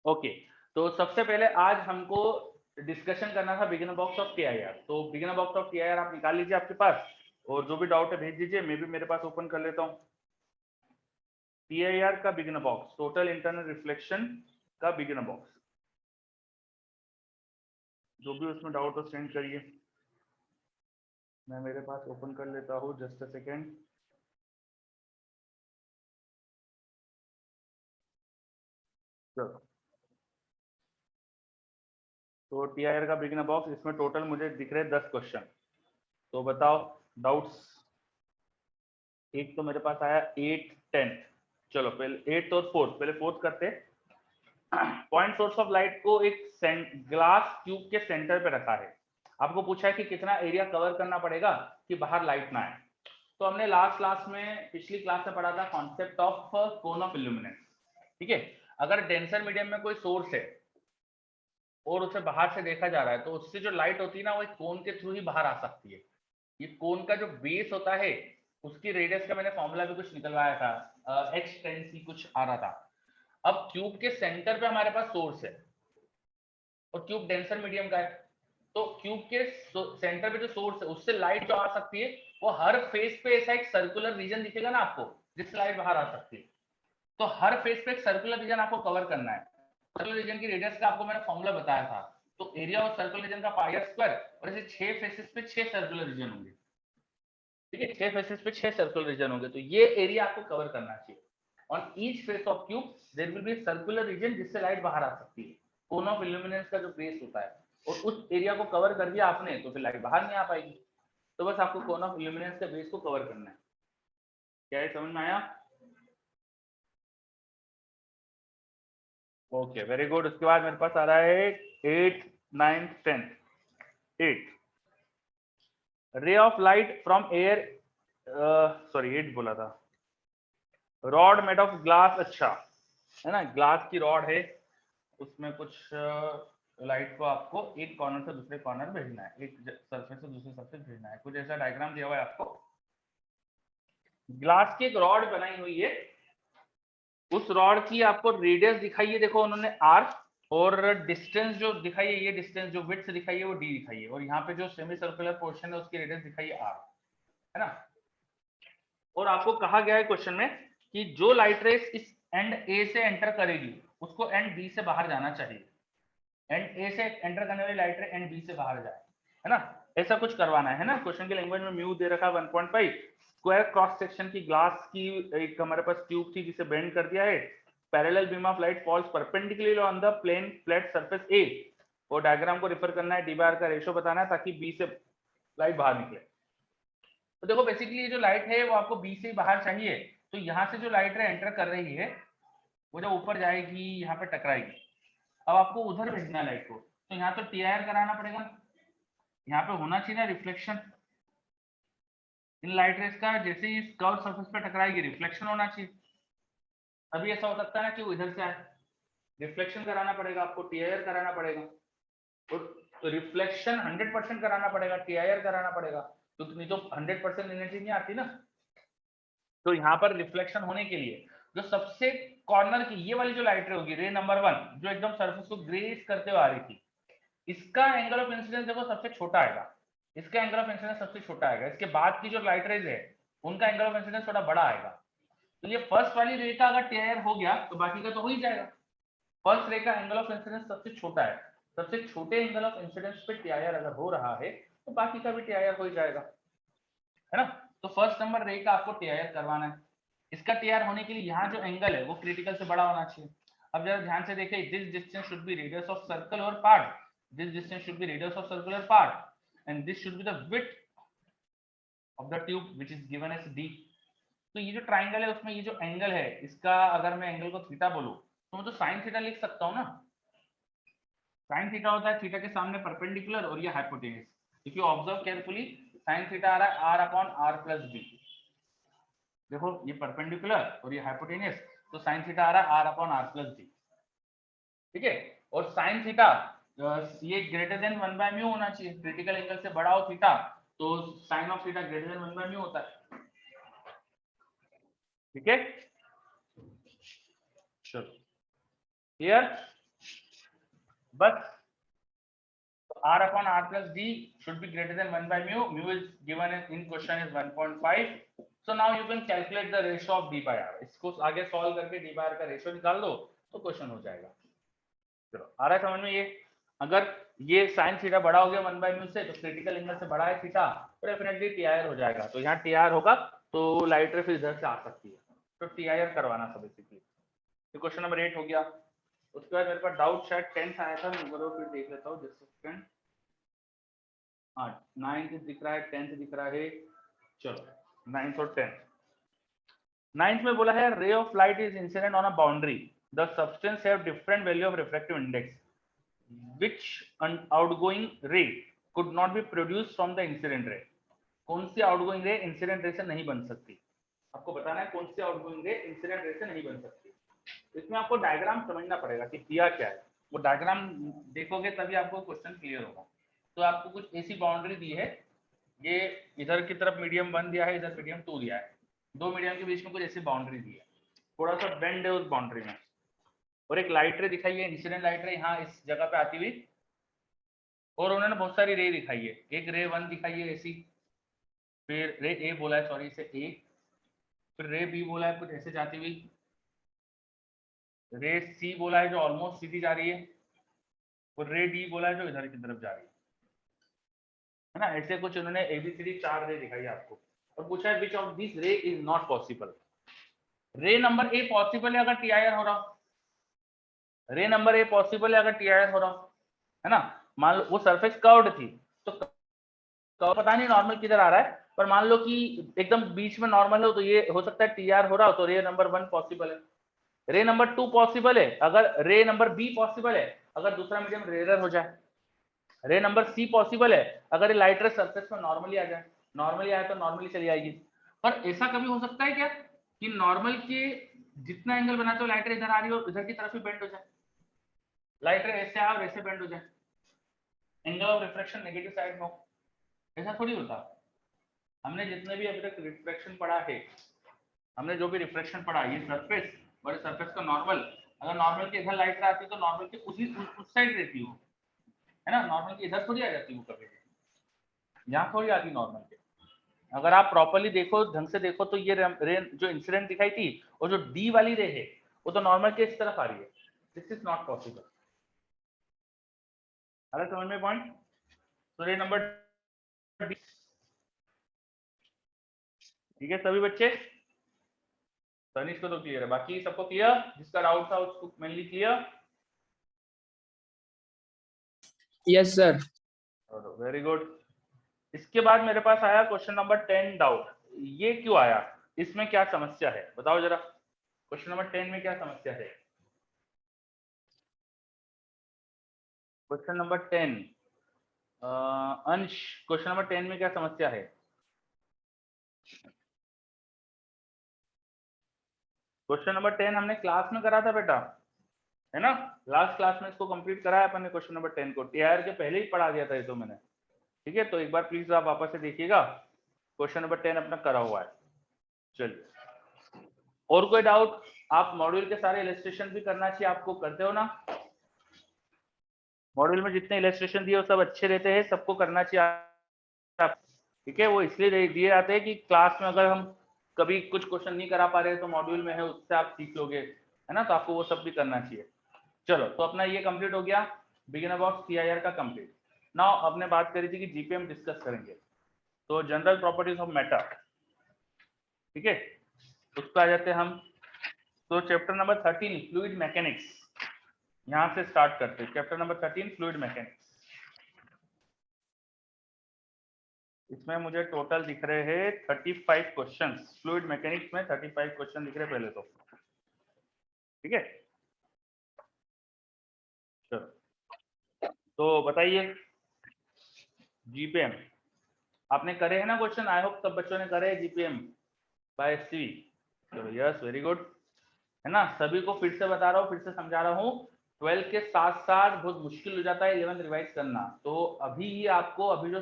Okay, तो सबसे पहले आज हमको डिस्कशन करना था बिगिनर बॉक्स ऑफ टीआईआर। तो बिगिनर बॉक्स ऑफ टीआईआर आप निकाल लीजिए आपके पास, और जो भी डाउट है भेज दीजिए। मैं भी मेरे पास ओपन कर लेता हूँ टीआईआर का beginner box, total internal reflection का बिगिनर बॉक्स। जो भी उसमें डाउट हो सेंड करिए, मैं मेरे पास ओपन कर लेता हूँ। Just a second. चलो, तो टीआईआर का बिगिनर बॉक्स, इसमें टोटल मुझे दिख रहे 10 क्वेश्चन। तो बताओ डाउट्स। एक तो मेरे पास आया 8 10। चलो पहले 8 और 4, पहले 4 करते। पॉइंट सोर्स ऑफ लाइट को एक ग्लास ट्यूब के सेंटर पे रखा है। आपको पूछा है कि कितना एरिया कवर करना पड़ेगा कि बाहर लाइट ना आए। तो हमने लास्ट क्लास में, पिछली क्लास में पढ़ा था concept of cone of illuminance. ठीक है, अगर डेंसर मीडियम में कोई सोर्स है और उसे बाहर से देखा जा रहा है, तो उससे जो लाइट होती है ना, वो एक कोन के थ्रू ही बाहर आ सकती है। ये कोन का जो बेस होता है, उसकी रेडियस का मैंने फॉर्मूला भी कुछ निकलवाया था, h10c कुछ आ रहा था। अब ट्यूब के सेंटर पे हमारे पास सोर्स है और ट्यूब डेंसर मीडियम का है, तो ट्यूब के सेंटर पे जो सोर्स है उससे लाइट जो आ सकती है, वो हर फेस पे ऐसा एक सर्कुलर रीजन दिखेगा ना आपको, जिससे लाइट बाहर आ सकती है। तो हर फेस पे एक सर्कुलर रीजन आपको कवर करना है। सर्कुलर रीजन की रेडियस का आपको मैंने फॉर्मूला बताया था। तो एरिया ऑफ सर्कुलर रीजन का पाई आर स्क्वायर, और ऐसे 6 फेसेस पे 6 सर्कुलर रीजन होंगे। ठीक है, 6 फेसेस पे 6 सर्कुलर रीजन होंगे, तो ये एरिया आपको कवर करना चाहिए। On each face of tube there will be circular region जिससे लाइट बाहर आ सकती है। कोन ऑफ इल्यूमिनेंस का जो बेस होता है, और उस एरिया को कवर कर दिया आपने, तो फिर लाइट बाहर नहीं आ पाएगी। तो बस आपको कोन ऑफ इल्यूमिनेंस के बेस को कवर करना है। क्या ये समझ में आया? Okay, very good. उसके बाद मेरे पास आ रहा है 8 9 10। 8, ray of light from air, sorry 8 बोला था। रॉड मेड ऑफ ग्लास, अच्छा है ना, ग्लास की रॉड है, उसमें कुछ लाइट को आपको एक कॉर्नर से दूसरे कॉर्नर भेजना है, एक सरफेस से दूसरे सरफेस भेजना है। कुछ ऐसा डायग्राम दिया हुआ है आपको। ग्लास की एक रॉड बनाई हुई है, उस रॉड की आपको रेडियस दिखाई है, देखो उन्होंने आर, और डिस्टेंस जो दिखाई है, ये डिस्टेंस जो विड्थ दिखाई है वो डी दिखाई है, और यहाँ पे जो सेमी सर्कुलर पोर्शन है उसकी रेडियस दिखाई है आर, है ना। और आपको कहा गया है क्वेश्चन में कि जो लाइट रेस इस एंड ए से एंटर करेगी, उसको एंड बी से बाहर जाना चाहिए। एंड ए से एंटर करने वाली लाइट रे एंड बी से बाहर जाए, है ना। ऐसा कुछ करवाना है ना। क्वेश्चन की लैंग्वेज में म्यू दे रखा है 1.5। स्क्वायर क्रॉस सेक्शन की ग्लास की एक हमारे पास ट्यूब थी जिसे बेंड कर दिया है। Parallel beam of light falls perpendicularly on the plane flat surface A. और डायग्राम को रिफर करना है, डी बार का रेशो बताना है ताकि बी से लाइट बाहर निकले। तो देखो बेसिकली ये जो लाइट है वो आपको बी से बाहर चाहिए। तो यहाँ से जो लाइट रे एंटर कर रही है, वो जब ऊपर जाएगी यहाँ पे टकराएगी। अब आपको उधर भेजना है लाइट को, तो यहाँ तो टीआईआर कराना पड़ेगा। यहाँ पे होना चाहिए ना रिफ्लेक्शन। इन लाइट रेस का जैसे ही कर्व सरफेस पे टकराएगी, रिफ्लेक्शन होना चाहिए। अभी ऐसा हो सकता है ना कि वो इधर से आए, रिफ्लेक्शन कराना पड़ेगा आपको, टीआईआर कराना पड़ेगा। तो रिफ्लेक्शन 100% कराना पड़ेगा, टीआईआर कराना पड़ेगा, तो नहीं तो 100% एनर्जी नहीं आती ना। तो यहाँ पर रिफ्लेक्शन होने के लिए जो सबसे कॉर्नर की ये वाली जो लाइट रे होगी, रे नंबर 1, जो एकदम सरफेस को ग्रेस करते हुए आ रही थी, इसका एंगल ऑफ इंसिडेंस देखो सबसे छोटा आएगा। इसका एंगल ऑफ इंसिडेंस सबसे छोटा आएगा। इसके बाद की जो लाइट रेज है उनका एंगल ऑफ इंसिडेंस थोड़ा बड़ा आएगा। तो ये फर्स्ट वाली रे का अगर टीआईआर हो गया तो बाकी का तो हो ही जाएगा। फर्स्ट रे का एंगल ऑफ इंसिडेंस सबसे छोटा है, सबसे छोटे एंगल ऑफ इंसिडेंस पे टीआईआर अगर हो रहा है तो बाकी का भी टीआईआर हो ही जाएगा, है ना। तो फर्स्ट नंबर रे का आपको टीआईआर करवाना है। इसका टीआईआर होने के लिए यहाँ जो एंगल है वो क्रिटिकल से बड़ा होना चाहिए। अब जरा ध्यान से देखिए, this distance should be radius of circle और part, this distance should be radius of circular part, and this should be the width of the tube which is given as d। तो ये जो ट्राइंगल है उसमें ये जो angle है, इसका अगर मैं एंगल को थीटा बोलूं तो मैं तो साइन थीटा लिख सकता हूं ना। साइन थीटा होता है थीटा के सामने परपेंडिकुलर और ये hypotenuse. If you observe carefully, sine theta आ रहा है r upon r plus b. देखो ये परपेंडिकुलर और ये हाइपोटेन्यूज, तो साइन थीटा आ रहा है r upon r plus b. ठीक है, और साइन थीटा ये ग्रेटर देन 1/म्यू होना चाहिए। क्रिटिकल एंगल से बड़ा हो थीटा तो sine of theta greater than 1/म्यू होता है। ठीक है, चलो क्लियर। बस r upon r plus d should be greater than 1 by mu. Mu is given in question is 1.5. So now you can calculate the ratio of d by r. इसको आगे solve करके d by r का ratio निकाल दो तो question हो जाएगा। चलो आ रहा है समझ में ये? अगर ये साइन थीटा बड़ा हो गया 1 by mu से तो क्रिटिकल एंगल से बड़ा है थीटा तो डेफिनेटली TIR हो जाएगा। तो यहाँ TIR होगा तो लाइट रे फिर इधर से आ सकती है, तो TIR करवाना था बेसिकली। तो क्वेश्चन नंबर 8 हो गया। उसके बाद मेरे पास डाउट शायद 10th आया था, मैं बराबर फिर देख लेता हूँ जस्ट सेकंड। हाँ 9th दिख रहा है, 10th दिख रहा है। चलो 9th और 10th। 9th में बोला है ray of light is incident on a boundary, the substance have different value of refractive index which an outgoing ray could not be produced from the incident ray। कौन सी outgoing ray incident ray से नहीं बन सकती? आपको बताना है कौन सी outgoing ray incident ray से नहीं बन सकती। इसमें आपको डायग्राम समझना पड़ेगा कि किया क्या है। वो डायग्राम देखोगे तभी आपको क्वेश्चन क्लियर होगा। तो आपको कुछ ऐसी बाउंड्री दी है, ये इधर की तरफ मीडियम 1 दिया है, इधर मीडियम 2 दिया है, दो मीडियम के बीच में कुछ ऐसी बाउंड्री दी है, थोड़ा सा बेंड है उस बाउंड्री में, और एक लाइट रे दिखाई है, इंसिडेंट लाइट रे यहाँ इस जगह पे आती हुई, और उन्होंने बहुत सारी रे दिखाई है। एक रे 1 दिखाई है ऐसी, फिर रे ए बोला है, सॉरी इसे ए, फिर रे बी बोला है कुछ ऐसे जाती हुई, रे सी बोला है जो ऑलमोस्ट सीधी जा रही है, और रे डी बोला है जो इधर की तरफ जा रही है ना। ऐसे कुछ उन्होंने एबीसीडी 4 रे दिखाई है आपको, और पूछा है विच ऑफ दिस रे इज नॉट पॉसिबल। रे नंबर ए पॉसिबल है अगर TIR हो रहा हो, रे नंबर ए पॉसिबल है अगर TIR हो रहा हो, है ना। मान लो वो सरफेस कर्व्ड थी, तो कर्व पता नहीं नॉर्मल किधर आ रहा है, पर मान लो कि एकदम बीच में नॉर्मल हो तो ये हो सकता है TR हो रहा हो, तो रे नंबर 1 पॉसिबल है। रे नंबर 2 पॉसिबल है अगर रे नंबर बी पॉसिबल है अगर दूसरा मीडियम रेयर हो जाए। रे नंबर सी पॉसिबल है अगर ये लाइट रे सरफेस पर नॉर्मली आ जाए, नॉर्मली आए तो नॉर्मली चली आएगी। पर ऐसा कभी हो सकता है क्या कि नॉर्मल के जितना एंगल बनाते हो लाइट रे इधर आ रही हो, इधर की तरफ ही बेंड हो जाए, लाइट रे ऐसे आ और ऐसे बेंड हो जाए, angle of refraction negative side में हो? ऐसा थोड़ी होता। हमने जितने भी अभी तक रिफ्रैक्शन पढ़ा है, हमने जो भी रिफ्रैक्शन पढ़ा, ये सरफेस बड़े सरफेस का नॉर्मल, अगर नॉर्मल के इधर लाइट आती तो नॉर्मल के उस साइड रहती हो, है ना। नॉर्मल के इधर थोड़ी आ जाती वो कभी, यहाँ थोड़ी आती नॉर्मल के। अगर आप प्रॉपर्ली देखो, ढंग से देखो, तो ये रे जो इंसिडेंट दिखाई थी और जो डी वाली रे है वो तो नॉर्मल के इस तरफ आ रही है। This is not possible. अगर समझ में पॉइंट? तो रे नंबर डी, ठीक है सभी बच्चे? तनिष को तो क्लियर है, बाकी सबको क्लियर? जिसका डाउट था उसको mainly clear? Yes sir. Very good. इसके बाद मेरे पास आया क्वेश्चन नंबर 10 डाउट। ये क्यों आया, इसमें क्या समस्या है बताओ जरा। क्वेश्चन नंबर 10 में क्या समस्या है? क्वेश्चन नंबर 10 अंश, क्वेश्चन नंबर 10 में क्या समस्या है? क्वेश्चन नंबर 10 हमने क्लास में करा था बेटा, है ना। लास्ट क्लास में इसको कंप्लीट कराया अपन ने क्वेश्चन नंबर 10 को, TIR के पहले ही पढ़ा दिया था ये तो मैंने, ठीक है। तो एक बार प्लीज आप वापस से देखिएगा, क्वेश्चन नंबर 10 अपना करा हुआ है। चलिए, और कोई डाउट? आप मॉड्यूल के सारे इलस्ट्रेशन भी करना चाहिए आपको, करते हो ना? मॉड्यूल में जितने इलस्ट्रेशन दिए वो सब अच्छे रहते हैं, सबको करना चाहिए, ठीक है। वो इसलिए दिए जाते हैं कि क्लास में अगर हम कभी कुछ क्वेश्चन नहीं करा पा रहे तो मॉड्यूल में है उससे आप सीख लोगे, है ना। तो आपको वो सब भी करना चाहिए। चलो, तो अपना ये कंप्लीट हो गया, बिगिनर बॉक्स TIR का कंप्लीट। नाउ आपने बात करी थी कि GPM डिस्कस करेंगे, तो जनरल प्रॉपर्टीज ऑफ मैटर, ठीक है, उस पर आ जाते हैं हम। तो चैप्टर नंबर 13 फ्लूइड मैकेनिक्स, यहां से स्टार्ट करते हैं। चैप्टर नंबर 13 फ्लूइड मैकेनिक्स, इसमें मुझे टोटल दिख रहे हैं 35 क्वेश्चंस। फ्लूइड मैकेनिक्स में 35 क्वेश्चन दिख रहे पहले तो, ठीक है। चलो, तो बताइए GPM आपने करे है ना क्वेश्चन? आई होप सब बच्चों ने करे है GPM बाय CV। चलो यस, वेरी गुड, है ना। सभी को फिर से बता रहा हूँ, फिर से समझा रहा हूँ, 12 के साथ साथ बहुत मुश्किल हो जाता है 11 रिवाइज करना। तो अभी ही आपको, अभी जो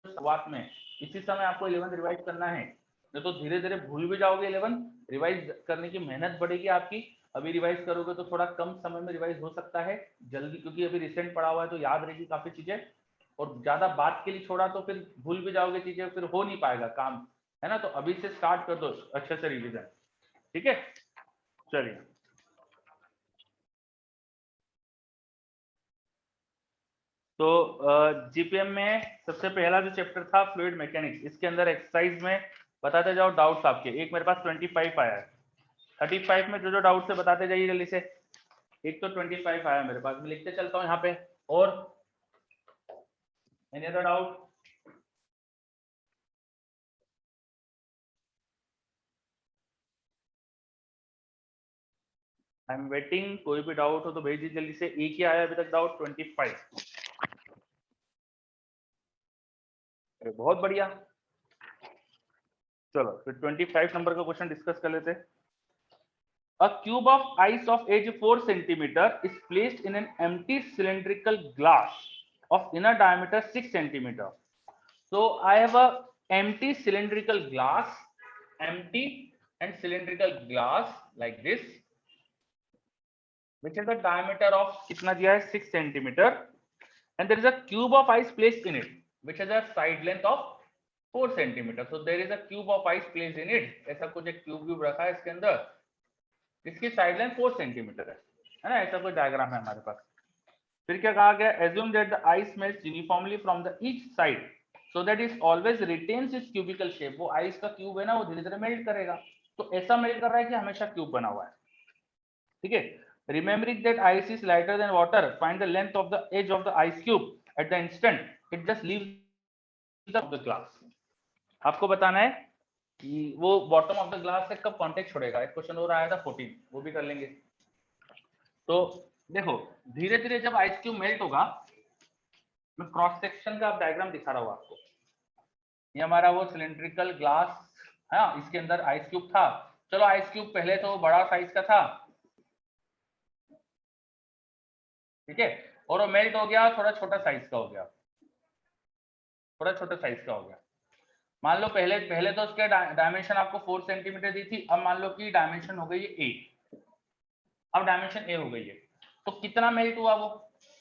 शुरुआत में इसी समय आपको 11 रिवाइज करना है, नहीं तो धीरे धीरे भूल भी जाओगे। 11 रिवाइज करने की मेहनत बढ़ेगी आपकी, अभी रिवाइज करोगे तो थोड़ा कम समय में रिवाइज हो सकता है, जल्दी, क्योंकि अभी रिसेंट पढ़ा हुआ है तो याद रहेगी काफी चीजें, और ज्यादा बात के लिए छोड़ा तो फिर भूल भी जाओगे चीजें, फिर हो नहीं पाएगा काम, है ना। तो अभी से स्टार्ट कर दो अच्छे से रिविजन, ठीक है। चलिए, तो जीपीएम में सबसे पहला जो चैप्टर था फ्लूइड मैकेनिक्स, इसके अंदर एक्सरसाइज में बताते जाओ डाउट्स आपके। एक मेरे पास 25 आया है, 35 में जो जो डाउट्स है बताते जाइए जल्दी से। एक तो 25 आया मेरे पास, मैं लिखते चलता हूँ यहाँ पे। और any other doubt? I am waiting, कोई भी डाउट हो तो भेज दीजिए जल्दी से। एक ही आया अभी तक डाउट, 25। अरे बहुत बढ़िया, चलो फिर 25 नंबर का क्वेश्चन डिस्कस कर लेते हैं। A cube of ice of age 4 centimeter is placed in an empty cylindrical glass of inner diameter 6 centimeter. So I have a empty cylindrical glass, empty and cylindrical glass like this, which has a diameter of कितना दिया है 6 centimeter, and there is a cube of ice placed in it, which has a side length of 4 centimeter. So there is a cube of ice placed in it. ऐसा कुछ एक cube रखा है इसके अंदर, इसकी साइड लाइन 4 सेंटीमीटर है ना। ऐसा कोई डायग्राम है हमारे पास। फिर क्या कहा गया, assume that the ice melts uniformly from the each side so that it always retains it's cubical shape. वो आइस का क्यूब है ना, वो धीरे धीरे मेल्ट करेगा, तो ऐसा मेल्ट कर रहा है कि हमेशा क्यूब बना हुआ है, ठीक है। Remembering that ice is lighter than water, find the length of the edge of the ice cube at the instant it just leaves the glass. आपको बताना है कि वो बॉटम ऑफ द ग्लास से कब कांटेक्ट छोड़ेगा। एक क्वेश्चन और आया था 14, वो भी कर लेंगे। तो देखो, धीरे धीरे जब आइस क्यूब मेल्ट होगा, मैं क्रॉस सेक्शन का डायग्राम दिखा रहा हूँ आपको। ये हमारा वो सिलिंड्रिकल ग्लास है, इसके अंदर आइस क्यूब था। चलो आइस क्यूब पहले तो बड़ा साइज का था, ठीक है, और वो मेल्ट हो गया, थोड़ा छोटा साइज का हो गया, थोड़ा छोटा साइज का हो गया। मान लो पहले पहले तो उसके डायमेंशन आपको 4 सेंटीमीटर दी थी, अब मान लो कि डायमेंशन हो गई है ए, अब डायमेंशन ए हो गई है, तो कितना मेल्ट हुआ? वो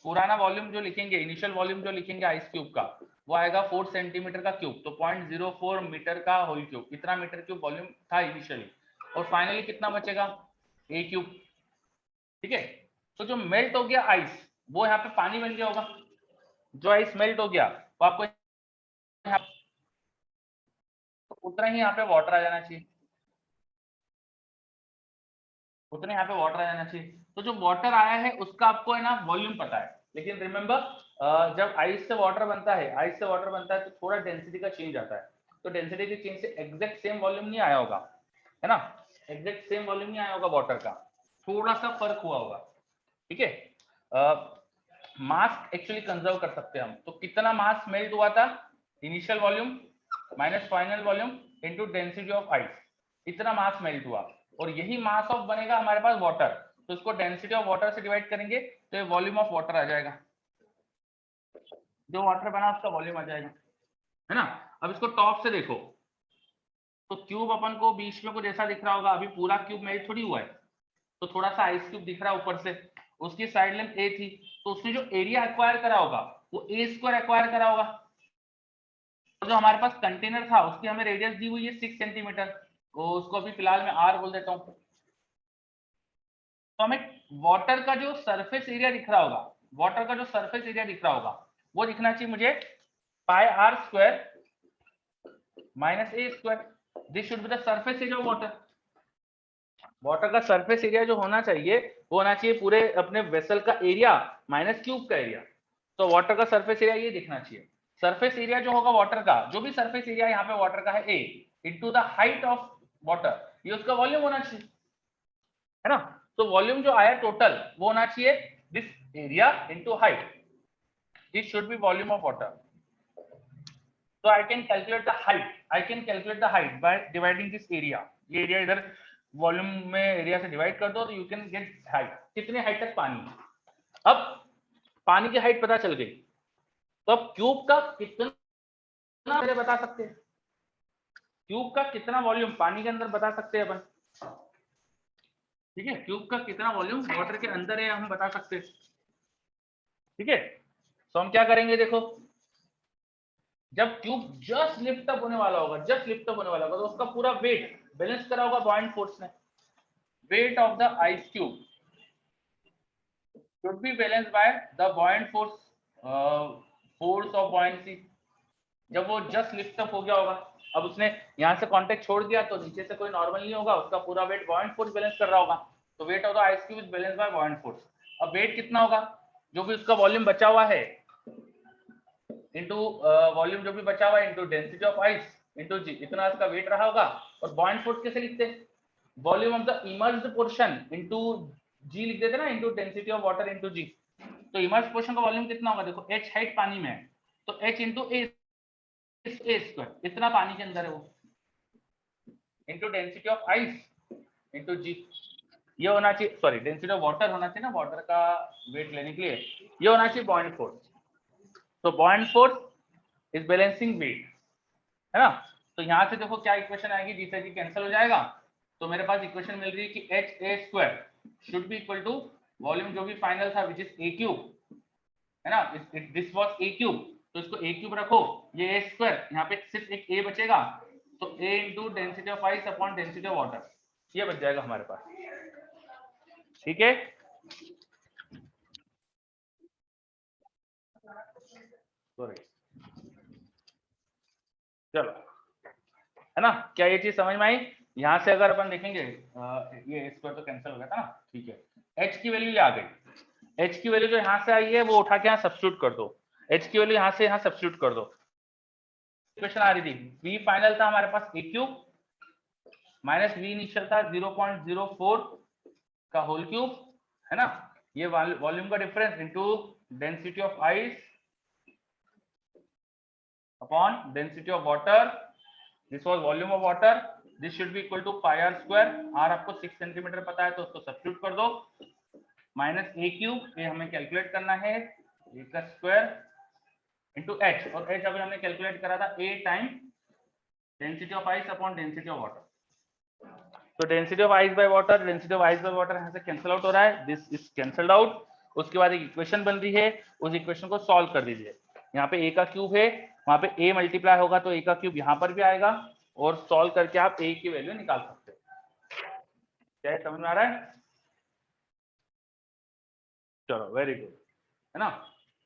पुराना वॉल्यूम जो लिखेंगे, इनिशियल वॉल्यूम जो लिखेंगे आइस क्यूब का, वो आएगा 4 सेंटीमीटर का क्यूब, तो 0.04 मीटर का होल क्यूब, इतना मीटर क्यूब वॉल्यूम था इनिशियली, और फाइनली कितना बचेगा? ए क्यूब, ठीक है। तो जो मेल्ट हो गया आइस, वो यहाँ पे पानी बन गया होगा। जो आइस मेल्ट हो गया वो आपको तो उतना ही यहाँ पे वाटर आ जाना चाहिए, उतने यहाँ पे वाटर आ जाना चाहिए। तो जो वाटर आया है उसका आपको है ना वॉल्यूम पता है, लेकिन रिमेंबर जब आइस से वाटर बनता है, आइस से वाटर बनता है तो थोड़ा डेंसिटी का चेंज आता है, तो डेंसिटी के चेंज से एग्जैक्ट सेम वॉल्यूम नहीं आया होगा, है ना, एग्जैक्ट सेम वॉल्यूम नहीं आया होगा वाटर का, थोड़ा सा फर्क हुआ होगा, ठीक है। मास एक्चुअली कंजर्व कर सकते हैं हम, तो कितना मास मेल्ट हुआ था? Initial volume minus final volume into density of ice, इतना मास मेल्ट हुआ, और यही मास ऑफ बनेगा हमारे पास वाटर, तो इसको डेंसिटी ऑफ वाटर से डिवाइड करेंगे तो ये वॉल्यूम ऑफ वाटर आ जाएगा, जो वाटर बना उसका वॉल्यूम आ जाएगा, है ना। अब इसको टॉप से देखो, तो क्यूब अपन को बीच में कुछ ऐसा दिख रहा होगा, अभी पूरा क्यूब मेल्ट थोड़ी हुआ है, तो थोड़ा सा आइस क्यूब दिख रहा है ऊपर से, उसकी साइड लेंथ ए थी, तो उसने जो एरिया एक्वायर करा होगा वो ए स्क्वायर एक्वायर करा होगा, और जो हमारे पास कंटेनर था उसकी हमें रेडियस दी हुई है 6 सेंटीमीटर, तो उसको अभी फिलहाल मैं आर बोल देता हूँ। तो हमें वाटर का जो सरफेस एरिया दिख रहा होगा, वाटर का जो सरफेस एरिया दिख रहा होगा वो दिखना चाहिए मुझे pi r square minus a square, this should be the surface area of water. Water का सरफेस एरिया जो होना चाहिए वो होना चाहिए पूरे अपने वेसल का एरिया माइनस क्यूब का एरिया, तो वाटर का सरफेस एरिया ये दिखना चाहिए। सरफेस एरिया जो होगा वाटर का, जो भी सरफेस एरिया यहाँ पे वाटर का है ए into the height of water, ये उसका वॉल्यूम होना चाहिए, है ना। तो वॉल्यूम जो आया टोटल वो होना चाहिए this area into height, this should B volume of water. So I can calculate the height. I can calculate the height by dividing this area. ये एरिया इधर वॉल्यूम में एरिया से डिवाइड कर दो तो यू कैन गेट हाइट, कितने height तक पानी है। अब पानी की हाइट पता चल गई, तो अब क्यूब का कितना मेरे बता सकते हैं, क्यूब का कितना वॉल्यूम पानी के अंदर बता सकते हैं अपन, ठीक है, क्यूब का कितना वॉल्यूम वाटर के अंदर है हम बता सकते हैं। ठीक है, तो हम क्या करेंगे, देखो जब क्यूब जस्ट लिफ्ट अप होने वाला होगा, जस्ट लिफ्ट अप होने वाला होगा, तो उसका पूरा वेट बैलेंस करा होगा बॉइंट फोर्स ने। Wait of the ice cube should be balanced by the buoyant force, force of buoyancy। जब वो जस्ट लिफ्ट अप हो गया होगा, अब उसने यहाँ से कांटेक्ट छोड़ दिया तो नीचे से कोई नॉर्मल नहीं होगा, उसका पूरा वेट बॉइंट फोर्स बैलेंस कर रहा होगा, तो wait of the ice cube is balance bye बॉइंट force. अब वेट कितना होगा, जो भी उसका वॉल्यूम बचा हुआ है इनटू वॉल्यूम जो भी बचा हुआ है into density of ice into g, इतना इसका वेट रहा होगा। और बॉइंट फोर्स कैसे लिखते हैं, volume of the immersed portion into g लिख देते ना, into density of water into g. तो इमर्ज्ड पोर्शन का वॉल्यूम कितना होगा, देखो h हाइट पानी में है, तो h इनटू a स्क्वायर, इतना पानी के अंदर है वो, into density of ice into g. ये होना चाहिए, सॉरी डेंसिटी ऑफ वाटर होना चाहिए ना, वाटर का वेट लेने के लिए ये होना चाहिए बॉइंट फोर्स। तो buoyant force is balancing weight, है ना। तो यहाँ से देखो क्या इक्वेशन आएगी, जिससे जी कैंसिल हो जाएगा, तो मेरे पास इक्वेशन मिल रही है कि H A square should be equal to volume जो भी फाइनल था विच इज ए क्यूब, है ना, दिस वाज ए क्यूब, तो इसको ए क्यूब रखो, ये ए स्क्वायर, यहाँ पे सिर्फ एक ए बचेगा, तो a into density of ice upon density of water, ये बच जाएगा हमारे पास। ठीक है, सॉरी, चलो, है ना, क्या ये चीज समझ में आई। यहाँ से अगर अपन देखेंगे ये स्क्वायर तो कैंसिल हो गया था ना, ठीक है, एच की वैल्यू ये आ गई, एच की वैल्यू जो यहाँ से आई है वो उठा के यहाँ सब्स्टिट्यूट कर दो, एच की वैल्यू यहाँ से यहाँ सब्स्टिट्यूट कर दो। इक्वेशन आ रही थी, वी फाइनल था हमारे पास ए क्यूब माइनस वी इनिशियल था 0.04 का होल क्यूब, है ना, ये वॉल्यूम का difference into density of ice upon density of water, this was volume of water, this should be equal to pi r square, r आपको 6 centimetre पता है तो उसको सब्स्टिट्यूट कर दो, माइनस ए क्यूब, ये हमें कैलकुलेट करना है, ए का स्क्वायर इनटू एच, और एच अभी हमने कैलकुलेट करा था a time density of ice upon density of water. तो density of ice by water, density of ice by water यहाँ से कैंसिल आउट हो रहा है, दिस इज कैंसल्ड आउट। उसके बाद एक इक्वेशन बन रही है, उस इक्वेशन को सॉल्व कर दीजिए। यहाँ पे ए का क्यूब है, वहां पे ए मल्टीप्लाई होगा तो ए का क्यूब यहाँ पर भी आएगा, और सॉल्व करके आप ए की वैल्यू निकाल सकते हो। क्या समझ में आ रहा है, चलो वेरी गुड, है ना।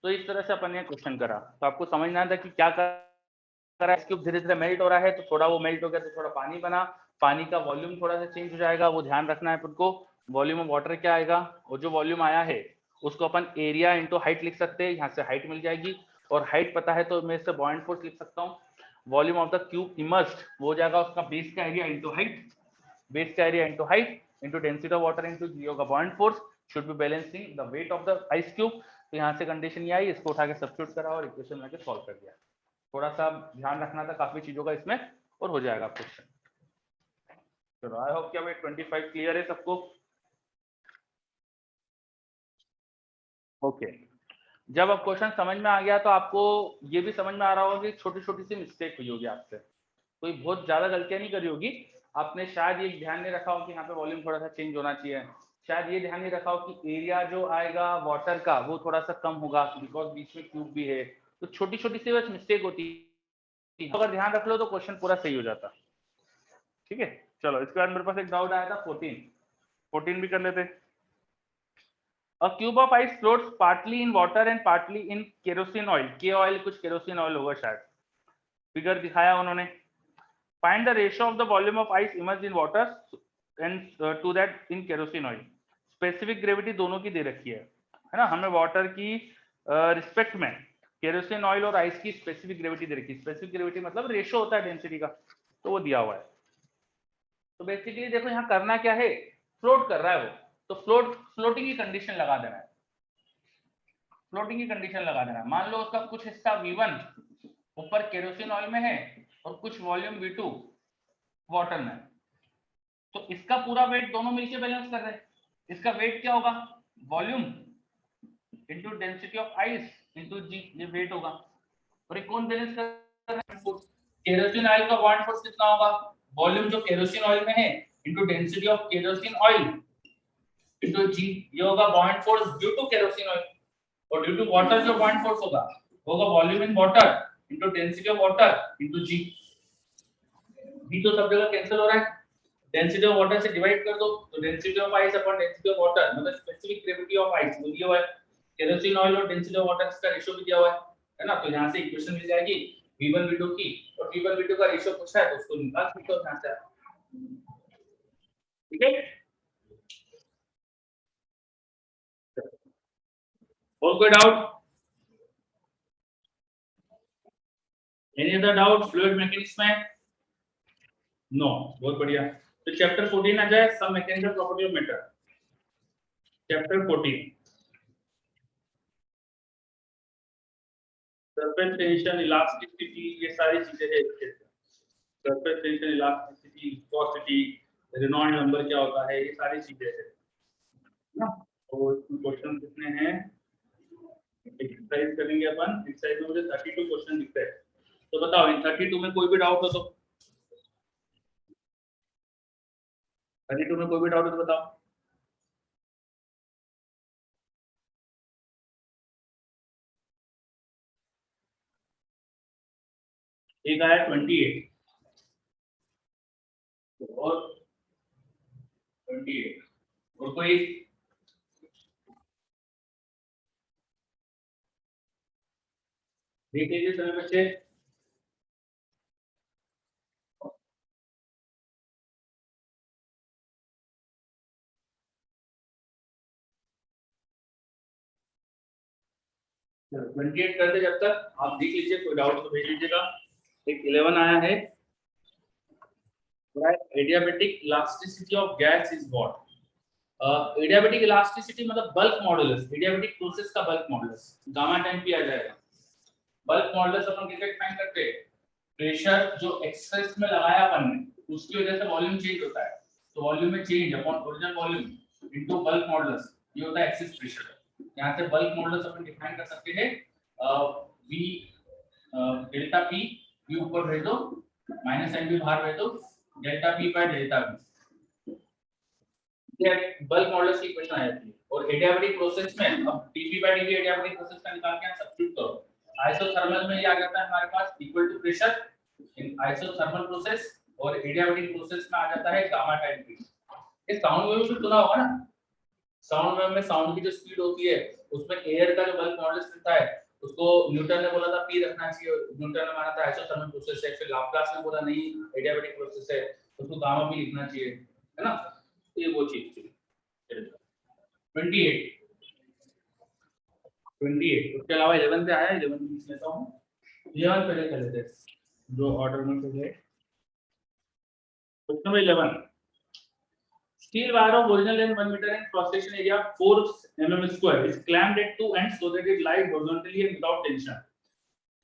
तो इस तरह से अपन ने क्वेश्चन करा, तो आपको समझना था कि क्या करा, क्यूब धीरे धीरे मेल्ट हो रहा है, तो थोड़ा वो मेल्ट हो गया तो थोड़ा पानी बना, पानी का वॉल्यूम थोड़ा सा चेंज हो जाएगा, वो ध्यान रखना है अपन को। वॉल्यूम ऑफ वाटर क्या आएगा, और जो वॉल्यूम आया है उसको अपन एरिया इंटू हाइट लिख सकते हैं, यहाँ से हाइट मिल जाएगी, और हाइट पता है तो मैं इससे बॉइंट फोर्स लिख सकता हूँ। Volume of the cube immersed वो हो जाएगा उसका बेस का एरिया इंटू हाइट, बेस का area into height into density of water into zero का buoyant force should be balancing the weight of the ice cube. तो यहाँ से कंडीशन ये आई, इसको उठा के सब्स्टिट्यूट करा और इक्वेशन में सॉल्व कर दिया। थोड़ा सा ध्यान रखना था काफी चीजों का इसमें, और हो जाएगा क्वेश्चन। चलो आई होप कि अब 25 क्लियर है सबको। ओके, जब अब क्वेश्चन समझ में आ गया तो आपको ये भी समझ में आ रहा होगा कि छोटी छोटी सी मिस्टेक हुई होगी आपसे, कोई बहुत ज्यादा गलतियां नहीं करी होगी आपने। शायद ये ध्यान नहीं रखा हो कि यहाँ पे वॉल्यूम थोड़ा सा चेंज होना चाहिए, शायद ये ध्यान नहीं रखा हो कि एरिया जो आएगा वाटर का वो थोड़ा सा कम होगा, बिकॉज बीच में क्यूब भी है। तो छोटी छोटी सी बस मिस्टेक होती है, अगर ध्यान रख लो तो क्वेश्चन पूरा सही हो जाता। ठीक है, चलो इसके बाद मेरे पास एक डाउट आया था 14 भी कर लेते। A cube of ice floats partly in water and partly in kerosene oil, के ऑयल कुछ केरोसिन ऑयल होगा शायद, फिगर दिखाया उन्होंने। Find the ratio of the volume of ice immersed in water and to that in kerosene oil। Specific gravity दोनों की दे रखी है ना, हमें वाटर की रिस्पेक्ट में केरोसिन ऑयल और आइस की स्पेसिफिक ग्रेविटी दे रखी है। स्पेसिफिक ग्रेविटी मतलब रेशियो होता है डेंसिटी का, तो वो दिया हुआ है। तो बेसिकली देखो यहाँ करना क्या है, फ्लोट कर रहा है वो, तो फ्लोटिंग की कंडीशन लगा देना है, फ्लोटिंग की कंडीशन लगा देना है। मान लो उसका कुछ हिस्सा V1 ऊपर केरोसिन ऑयल में है और कुछ वॉल्यूम V2 वाटर में, तो इसका पूरा वेट दोनों मिलकर बैलेंस कर रहे हैं। इसका वेट क्या होगा, volume into density of ice into g, ये वेट होगा। और ये कौन बैलेंस कर रहा है, केरोसिन ऑयल का बॉन्ड फोर्स कितना होगा, वॉल्यूम जो केरोसिन ऑयल में है into density of kerosene oil into g, ये होगा buoyant force due to kerosene oil, और ड्यू टू वाटर जो बॉइंट फोर्स होगा volume in water into density of water into g. G तो सब जगह कैंसिल हो रहा है, डेंसिटी ऑफ वाटर से डिवाइड कर दो तो density of ice upon density of water मतलब स्पेसिफिक ग्रेविटी ऑफ आइस वो दिया हुआ है, केरोसिन ऑयल और डेंसिटी ऑफ वाटर का रेशियो भी दिया हुआ है ना। तो यहां से इक्वेशन मिल जाएगी v1 v2 की, और v1 v2 का रेशियो पूछा है तो उसको निकाल सकते हो यहां से, ठीक है। और कोई doubt, any other doubt fluid mechanics में? नो, बहुत बढ़िया। तो चैप्टर 14 आ जाए, some mechanical property of matter. Chapter 14 surface tension, elasticity, ये सारी चीजें हैं इसके। Surface tension, elasticity, viscosity, Reynold number क्या होता है, ये सारी चीजें हैं ना। तो इसमें क्वेश्चन कितने हैं, एक्सरसाइज करेंगे अपन। एक्सरसाइज में मुझे 32 क्वेश्चन दिखते हैं, तो बताओ इन 32 में कोई भी डाउट हो तो, 32 में कोई भी डाउट हो तो बताओ। एक आया 28 और 28 और कोई, देख लीजिए समय बच्चे। चलो 28 करते जब तक आप देख लीजिए, कोई डाउट तो भेज लीजिएगा। एक 11 आया है, adiabatic elasticity of gas is what. Adiabatic elasticity मतलब बल्क मॉडुलस, एडियाबेटिक प्रोसेस का bulk modulus gamma time p आ जाएगा। बल्क मॉडुलस अपन कैसे फाइंड करते हैं, प्रेशर जो एक्सेस में लगाया अपन ने उसकी वजह से वॉल्यूम चेंज होता है, तो वॉल्यूम में change upon original volume into bulk modulus, ये होता है एक्सेस प्रेशर। यहां से बल्क मॉडुलस अपन डिफाइन कर सकते हैं v डेल्टा p, v ऊपर भेज दो माइनस एन भी बाहर भेज दो, delta p by delta v, ये बल्क मॉडुलस की इक्वेशन आ जाती है। और एडियाबेटिक प्रोसेस में अब dp by dv adiabatic process का निकाल के आप सब्स्टिट्यूट करो, आइसोथर्मल में ये आ जाता है हमारे पास equal to pressure in isothermal process, और एडियाबेटिक प्रोसेस में आ जाता है गामा टाइम पी। ये साउंड वेव भी सुना होगा ना, साउंड वेव में साउंड की जो स्पीड होती है उसमें एयर का जो बल्क मॉडुलस रहता है उसको न्यूटन ने बोला था p रखना चाहिए, न्यूटन ने माना था आइसोथर्मल प्रोसेस है, फिर लाप्लास ने बोला नहीं एडियाबेटिक प्रोसेस है उसको गामा भी लिखना चाहिए, है ना। तो ये वो चीज थी। 28 28 उसके अलावा 11 पे आया, 11 भी लिख लेता हूं। 11 पहले कर लेते हैं जो ऑर्डर में थे। Question number 11, steel wire of original length 1 meter and cross section area 4 mm square is clamped at two ends so that it lies horizontally and without tension.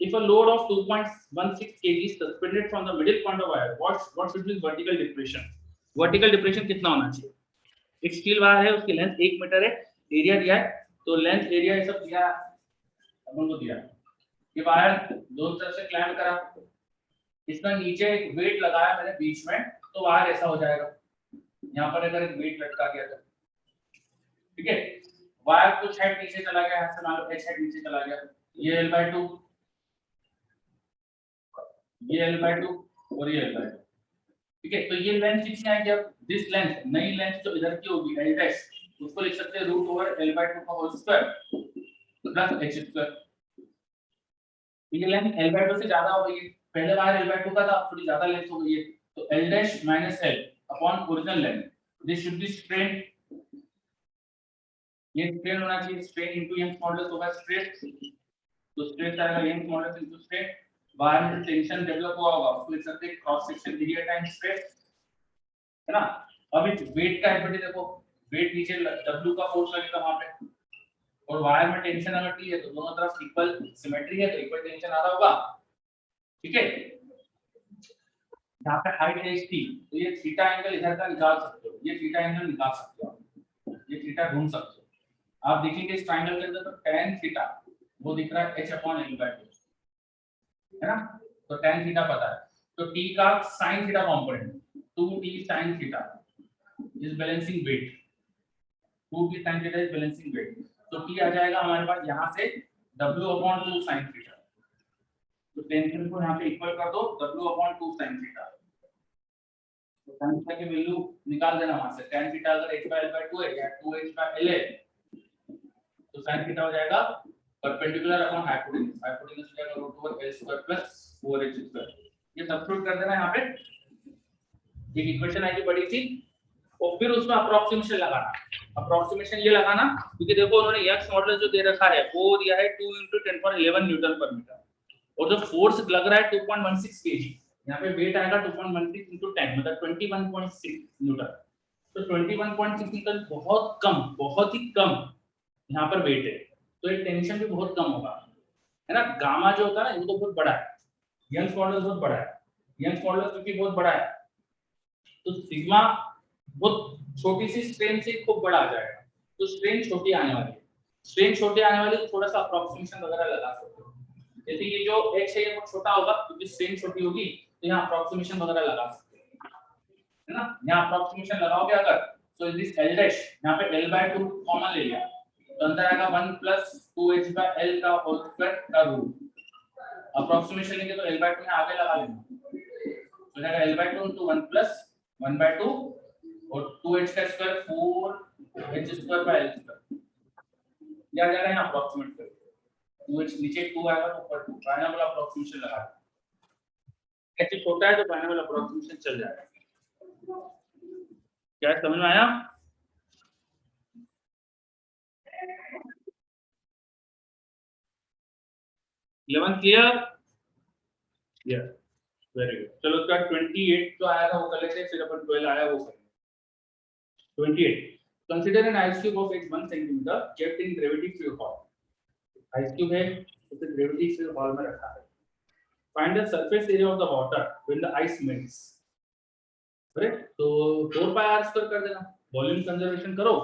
If a load of 2.16 kg is suspended from the middle point of wire, what should be vertical depression? Vertical depression कितना होना चाहिए? एक steel wire है, उसकी length 1 metre है, area दिया है, तो लेंथ एरिया ये सब दिया अपन को दिया। ये वायर दोनों तरफ से क्लैंप करा, इसमें नीचे एक वेट लगाया मैंने बीच में, तो वायर ऐसा हो जाएगा। यहाँ पर अगर एक वेट लटका दिया तो ठीक है, वायर कुछ हेड नीचे चला गया, यहाँ से मान लो h हेड नीचे चला गया, ये l/2, ये l/2 और ये l/2, ठीक है। तो ये लेंथ कितनी आएगी, अब दिस लेंथ नई लेंथ जो इधर की होगी l डैश, उसको लिख सकते हैं √l/2 का होल स्क्वायर प्लस h²। ये लेंथ l/2 से ज्यादा हो गई है, पहले वायर l/2 का था, अब थोड़ी ज्यादा लेंथ हो गई है, तो l dash minus l upon original length, this should B strain, ये स्ट्रेन होना चाहिए, स्ट्रेन इनटू यंग मॉडुलस होगा स्ट्रेन, तो स्ट्रेन आएगा young modulus into strain, wire में टेंशन डेवलप हुआ होगा उसको लिख सकते हैं cross section area times strain, है ना। अब इस वेट का एफर्ट देखो, वेट नीचे W का फोर्स लगेगा वहां पे, और वायर में टेंशन अगर T है तो दोनों तरफ इक्वल सिमेट्री है तो इक्वल टेंशन आ रहा होगा, ठीक है। यहाँ पे हाइट है T, तो ये थीटा एंगल इधर का निकाल सकते हो, ये थीटा एंगल निकाल सकते हो, ये थीटा ढूंढ सकते हो। आप देखेंगे इस ट्रायंगल के अंदर तो tan थीटा वो दिख रहा है h/l/2, है ना, तो tan थीटा पता है, तो T का sin theta component 2T sin theta is balancing weight, 2 की sin theta is balancing weight, तो T आ जाएगा हमारे पास यहाँ से W/2 sin थीटा, तो टेंशन को यहाँ पे इक्वल कर दो W/2 sin थीटा, तो sin थीटा की वैल्यू निकाल देना वहां से, tan थीटा अगर h/l/2 है या 2h/l है तो sin थीटा हो जाएगा परपेंडिकुलर अपॉन हाइपोटेन्यूज, हाइपोटेन्यूज हो जाएगा √L² प्लस 4h², ये सब्स्टिट्यूट कर देना यहाँ पे, एक इक्वेशन आएगी बड़ी सी, और फिर उसमें अप्रोक्सीमेशन लगाना, अप्रोक्सीमेशन ये लगाना क्योंकि देखो उन्होंने यंग्स मॉडल जो दे रखा है वो दिया है 2 × 10⁻11 न्यूटन पर मीटर, और जो फोर्स लग रहा है 2.16 केजी, यहाँ पे वेट आएगा 2.16 × 10 मतलब 21.6 न्यूटन, तो 21.6 न्यूटन बहुत ही कम यहाँ पर वेट है, तो ये टेंशन भी बहुत कम होगा, है ना। गामा जो होता है ना वो तो बहुत बड़ा है, यंग्स मॉडल बहुत बड़ा है, यंग्स मॉडल क्योंकि बहुत बड़ा है तो सिग्मा बहुत छोटी सी स्ट्रेन से खूब बड़ा आ जाएगा, तो स्ट्रेन छोटी आने वाली है, स्ट्रेन छोटी आने वाली तो थोड़ा सा अप्रोक्सीमेशन वगैरह लगा सकते हो, जैसे ये जो x है ये बहुत छोटा होगा क्योंकि स्ट्रेन छोटी होगी, तो यहाँ अप्रोक्सीमेशन वगैरह लगा सकते हो, है ना। यहाँ अप्रोक्सीमेशन लगाओगे अगर तो दिस l डैश यहाँ पे l/2 कॉमन ले लिया तो अंदर आएगा 1 + 2h/l का होल स्क्वायर का रूट, अप्रोक्सीमेशन लेंगे तो l/2 में आगे लगा लेना, तो जाएगा l/2 * 1 + 1/2 और 2h² 4h²/l², ये आ जाएगा यहाँ अप्रोक्सीमेट करके 2h नीचे 2 आएगा तो ऊपर 2, बाइनोमियल अप्रोक्सीमेशन लगा दें, h छोटा है तो बाइनोमियल अप्रोक्सीमेशन चल जाएगा, क्या समझ में आया? क्लियर? Yes, very good. चलो उसका 28 जो आया था वो कर लेते हैं, फिर अपन 12 आया वो करेंगे। 28 consider an ice cube of x 1 centimetre kept in gravity free hall, ice cube है उसे ग्रेविटी फ्री हॉल में रखा है, find the surface area of the water when the ice melts, correct, तो 4 पाई r स्क्वायर कर देना, volume conservation करो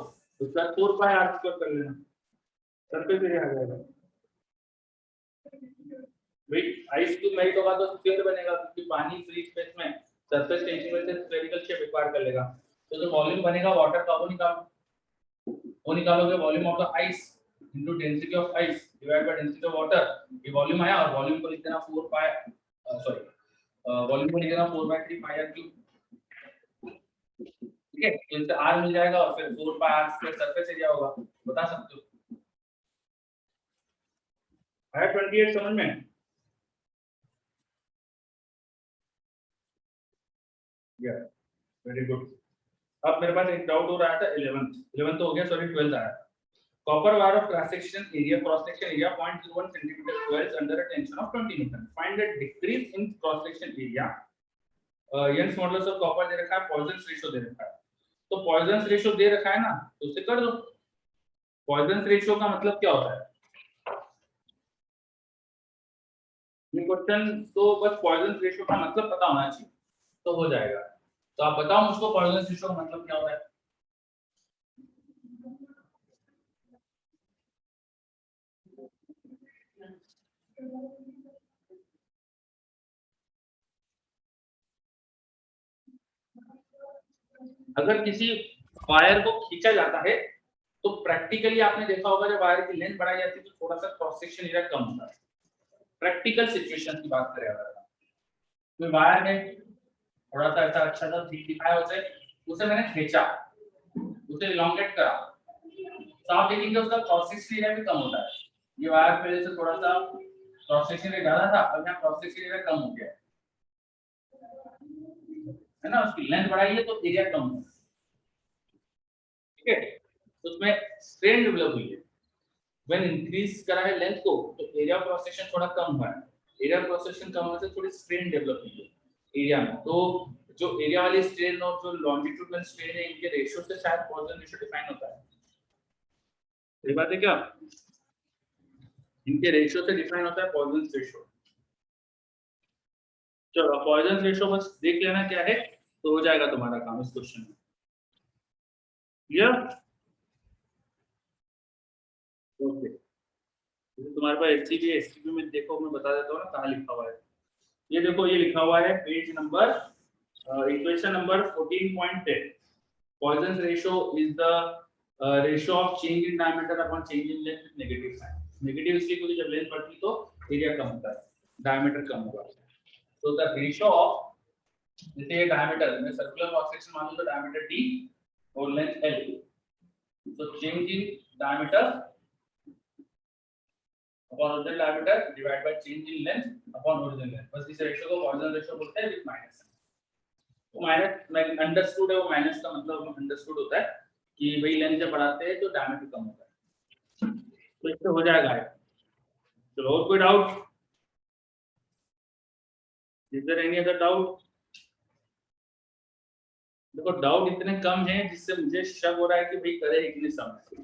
उसके बाद 4 पाई r स्क्वायर कर लेना, सरफेस एरिया आ जाएगा। भाई आइस क्यूब मेल्ट होगा तो स्फीयर बनेगा क्योंकि पानी फ्री स्पेस में सरफेस टेंशन से स्फेरिकल शेप एक्वायर कर लेगा, तो जो वॉल्यूम बनेगा वाटर का वो निकालोगे volume of the ice into density of ice divide by density of water, ये वॉल्यूम आया और वॉल्यूम को लिख देना 4 पाई वॉल्यूम को लिख देना 4/3 पाई r क्यूब, ठीक है, तो इससे r मिल जाएगा और फिर 4 पाई r स्क्वायर सरफेस एरिया होगा, बता सकते हो। है 28 समझ में? या वेरी गुड। अब मेरे पास एक डाउट हो रहा था 11th तो हो गया, सॉरी 12th आया। Copper wire of cross section area 0.01 centimetre square under a tension of 20 newton, find the decrease in cross section area, Young's modulus of copper दे रखा है, पॉइजन्स रेशियो दे रखा है, तो पॉइजन्स रेशियो दे रखा है ना तो उसे कर दो। पॉइजन्स रेशियो का मतलब क्या होता है ये क्वेश्चन, तो बस पॉइजन्स रेशियो का मतलब पता होना चाहिए तो हो जाएगा, तो आप बताओ मुझको पॉइजन्स रेशियो का मतलब क्या होता है? अगर किसी वायर को खींचा जाता है तो प्रैक्टिकली आपने देखा होगा जब वायर की लेंथ बढ़ाई जाती है तो थोड़ा सा क्रॉस सेक्शन एरिया कम होता है, प्रैक्टिकल सिचुएशन की बात करें अगर तो वायर में थोड़ा सा ऐसा अच्छा सा ठीक दिखाया उसे मैंने खींचा, उसे इलोंगेट करा, तो आप देखेंगे उसका क्रॉस सेक्शन एरिया भी कम होता है, ये वायर पहले से थोड़ा सा क्रॉस सेक्शन एरिया ज्यादा था अब यहाँ क्रॉस सेक्शन एरिया कम हो गया है ना, उसकी लेंथ बढ़ाई है तो एरिया कम हो, ठीक है, तो उसमें स्ट्रेन डेवलप हुई है, व्हेन इंक्रीज करा है लेंथ को तो एरिया क्रॉस सेक्शन थोड़ा कम हुआ है, एरिया क्रॉस सेक्शन कम होने से थोड़ी स्ट्रेन डेवलप हुई है एरिया में, तो जो एरिया वाली स्ट्रेन और जो लॉन्जिट्यूडनल स्ट्रेन है इनके रेशियो से शायद पॉइजन रेशियो डिफाइन होता है, सही बात है क्या? इनके रेशियो से डिफाइन होता है पॉइजन रेशियो। चलो पॉइजन रेशियो बस देख लेना क्या है तो हो जाएगा तुम्हारा काम इस क्वेश्चन में, क्लियर? ओके, तुम्हारे पास एससीबी में देखो मैं बता देता हूँ ना कहाँ लिखा हुआ है, ये देखो ये लिखा हुआ है page number equation number 14.10, Poisson ratio is the ratio of change in diameter upon change in length with negative sign. Negative इसलिए क्योंकि जब लेंथ बढ़ती तो एरिया कम होता है, डायमीटर कम होगा। तो द रेशियो ऑफ, जैसे ये डायमीटर में सर्कुलर क्रॉस सेक्शन मान लो तो डायमीटर d और लेंथ l, तो change in diameter upon original diameter divide by change in length upon original length, बस इस रेशियो को पॉइसन रेशियो बोलते हैं विद माइनस। तो माइनस अंडरस्टूड है, वो माइनस का मतलब अंडरस्टूड होता है कि भाई लेंथ जब बढ़ाते हैं तो डायमीटर कम होता है, तो इससे हो जाएगा। चलो और कोई doubt? Is there any other doubt? देखो डाउट इतने कम हैं जिससे मुझे शक हो रहा है कि भाई करे इतने समय।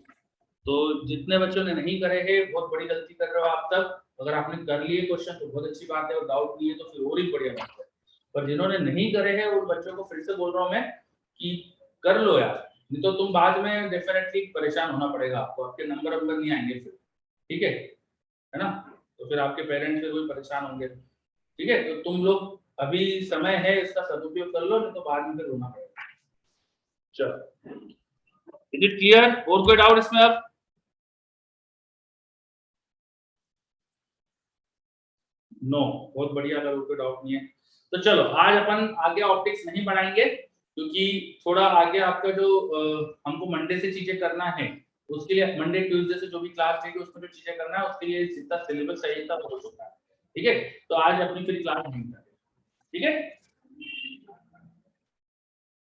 तो जितने बच्चों ने नहीं करे हैं बहुत बड़ी गलती कर रहे हो आप तक। अगर आपने कर लिए क्वेश्चन तो बहुत अच्छी बात है, और डाउट नहीं है तो फिर और ही बढ़िया बात है। पर जिन्होंने नहीं करे हैं उन बच्चों को फिर से बोल रहा हूं मैं कि कर लो यार, नहीं तो तुम बाद में डेफिनेटली परेशान होना पड़ेगा आपको, आपके नंबर नहीं आएंगे फिर, ठीक है ना? तो फिर आपके पेरेंट्स फिर वही परेशान होंगे, ठीक है? तो तुम लोग अभी समय है इसका सदुपयोग कर लो, नहीं तो बाद में फिर रोना पड़ेगा। चलो, इज इट क्लियर? और कोई डाउट इसमें? अब नो, बहुत बढ़िया, अगर कोई डाउट नहीं है तो चलो आज अपन आगे ऑप्टिक्स नहीं बढ़ाएंगे, क्योंकि थोड़ा आगे आपका जो हमको मंडे से चीजें करना है, उसके लिए मंडे ट्यूसडे से जो भी क्लास चाहिए उसमें जो चीजें करना है उसके लिए जितना सिलेबस चाहिए था वो हो चुका है, ठीक है? तो आज अपनी फिर क्लास नहीं करेंगे, ठीक है?